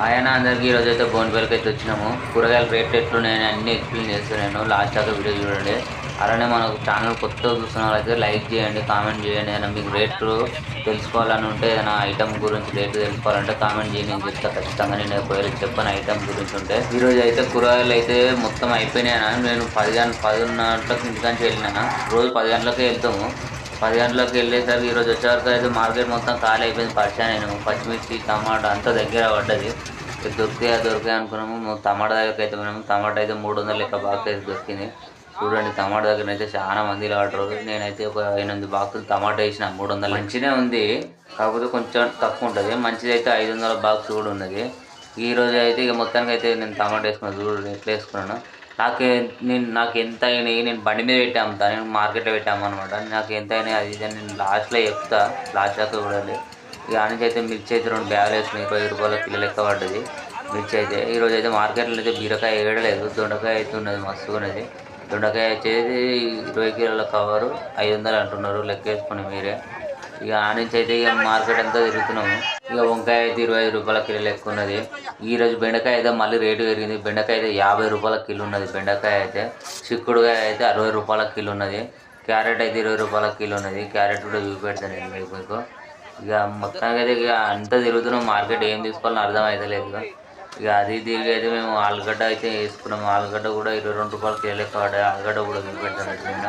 ఆయన అందరికీ ఈరోజైతే బోన్పల్లికి అయితే వచ్చినాము. కూరగాయల రేట్లు ఎట్లున్నాయని అన్నీ ఎక్స్ప్లెయిన్ చేస్తున్నాను. లాస్ట్ దాకా వీడియో చూడండి. అలానే మనకు ఛానల్ కొత్తగా చూస్తున్న వాళ్ళైతే లైక్ చేయండి, కామెంట్ చేయండి. ఏదైనా మీకు రేట్లు తెలుసుకోవాలని ఉంటే, ఏదైనా ఐటమ్ గురించి రేట్లు తెలుసుకోవాలంటే కామెంట్ చేయండి. నేను చెప్తా ఖచ్చితంగా. నేను ఒకవేళ చెప్పని ఐటమ్ గురించి ఉంటే. ఈరోజు అయితే కూరగాయలు అయితే మొత్తం అయిపోయినాయన. నేను 10 గంటలకు ఇంటికాంచి వెళ్ళినా. రోజు 10 గంటలకే వెళ్తాము. 10 గంటలకు వెళ్ళేసరికి ఈరోజు వచ్చేవరకు అయితే మార్కెట్ మొత్తం ఖాళీ అయిపోయింది. పరిచయం పచ్చిమిర్చి, టమాటా అంతా దగ్గర పడ్డది. దొరికాయి అనుకున్నాము. టమాటా దగ్గరికి అయితే పోయినాము. టమాటా అయితే 300 లెక్క బాక్స్ అయితే దొరికింది. చూడండి, టమాటా దగ్గర అయితే చాలా మంది పడరు. నేనైతే ఒక 8 బాక్సులు టమాటా వేసిన. 300 మంచిగా ఉంది, కాకపోతే కొంచెం తక్కువ ఉంటుంది. మంచిది అయితే 500 బాక్స్ కూడా ఉన్నది. ఈరోజు అయితే ఇక మొత్తానికి అయితే నేను టమాటా వేసుకున్నాను. చూడు ఎట్లా వేసుకున్నాను. నాకు ఎంత అయినాయి, నేను బండి మీద పెట్టి అమ్ముతా. నేను మార్కెట్లో పెట్టి అమ్మనమాట. నాకు ఎంత అయినాయి అది ఇది నేను లాస్ట్లో చెప్తా. లాస్ట్ దాకా చూడండి. ఇక నుంచి అయితే మిర్చి అయితే 2 బ్యాగులు వేసుకుని 20 రూపాయల కిలో లెక్క పడ్డది మిర్చి అయితే. ఈరోజు అయితే మార్కెట్లో అయితే బీరకాయ ఏడలేదు, దొండకాయ అయితే ఉన్నది, మస్తుగా ఉన్నది. దొండకాయ వచ్చేది 20 కిలోల కవరు 500 అంటున్నారు. లెక్క వేసుకుని మీరే. ఇక నుంచి అయితే ఇక మార్కెట్ అంతా తిరుగుతున్నాము. ఇక వంకాయ అయితే 25 రూపాయల కిలో లెక్క ఉన్నది. ఈరోజు బెండకాయ అయితే మళ్ళీ రేటు పెరిగింది. బెండకాయ అయితే 50 రూపాయల కిలో ఉన్నది. బెండకాయ అయితే చిక్కుడుకాయ అయితే 60 రూపాయల కిలో ఉన్నది. క్యారెట్ అయితే 20 రూపాయల కిలో ఉన్నది. క్యారెట్ కూడా చూపెడతాను నేను మీకు. ఇక మొత్తానికి అయితే ఇక అంతా తిరుగుతున్నాం. మార్కెట్ ఏం తీసుకోవాలని అర్థం అవుతలేదు. ఇక అది తిరిగి అయితే మేము ఆలుగడ్డ అయితే వేసుకున్నాము. ఆలుగడ్డ కూడా 22 రూపాయల కిలో లెక్క పడ్డాయి. ఆలుగడ్డ కూడా చూపెడతాను నిన్న.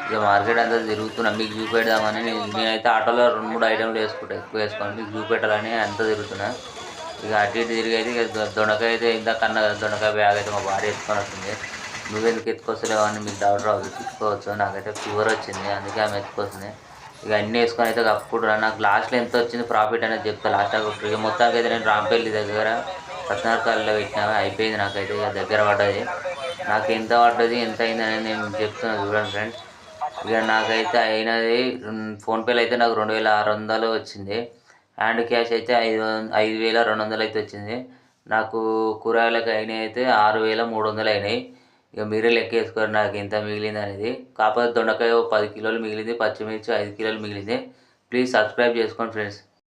ఇక మార్కెట్ అంతా తిరుగుతున్నాం. మీకు చూపెడదామని నేనైతే ఆటోలో 2-3 ఐటెంలు ఎక్కువ వేసుకోండి మీకు చూపెట్టాలని అంతా తిరుగుతున్నా. ఇక అటు ఇటు తిరిగి అయితే ఇక దొండకాయ అయితే ఇందాకన్నా దొండకాయ బ్యాగ్ అయితే మా భార్య ఎత్తుకొని వస్తుంది. నువ్వెందుకు ఎత్తుకొస్తలేవు అని మీకు డౌట్ రావచ్చు. ఎత్తుకోవచ్చు. నాకైతే ఫీవర్ వచ్చింది, అందుకే ఆమె ఎత్తుకొస్తుంది. ఇక అన్నీ వేసుకొని అయితే కప్పుకుంటున్నాను. నాకు లాస్ట్లో ఎంత వచ్చింది ప్రాఫిట్ అనేది చెప్తా లాస్ట్ ఒకటి. ఇక మొత్తానికి అయితే నేను రాంపల్లి దగ్గర సత్యనారాయణలో పెట్టినా. అయిపోయింది నాకైతే. ఇక దగ్గర పడ్డది. నాకు ఎంత పడ్డది, ఎంత అయింది అనేది నేను చెప్తున్నా చూడండి ఫ్రెండ్స్. ఇక నాకైతే అయినది ఫోన్పేలో అయితే నాకు 2600 వచ్చింది. హ్యాండ్ క్యాష్ అయితే 5200 అయితే వచ్చింది. నాకు కూరగాయలకు అయినాయి అయితే 6300 అయినాయి. ఇక మీరే లెక్క వేసుకోరు నాకు ఎంత మిగిలింది అనేది. కాకపోతే దొండకాయ 10 కిలోలు మిగిలింది, పచ్చిమిర్చి 5 కిలోలు మిగిలింది. ప్లీజ్ సబ్స్క్రైబ్ చేసుకోండి ఫ్రెండ్స్.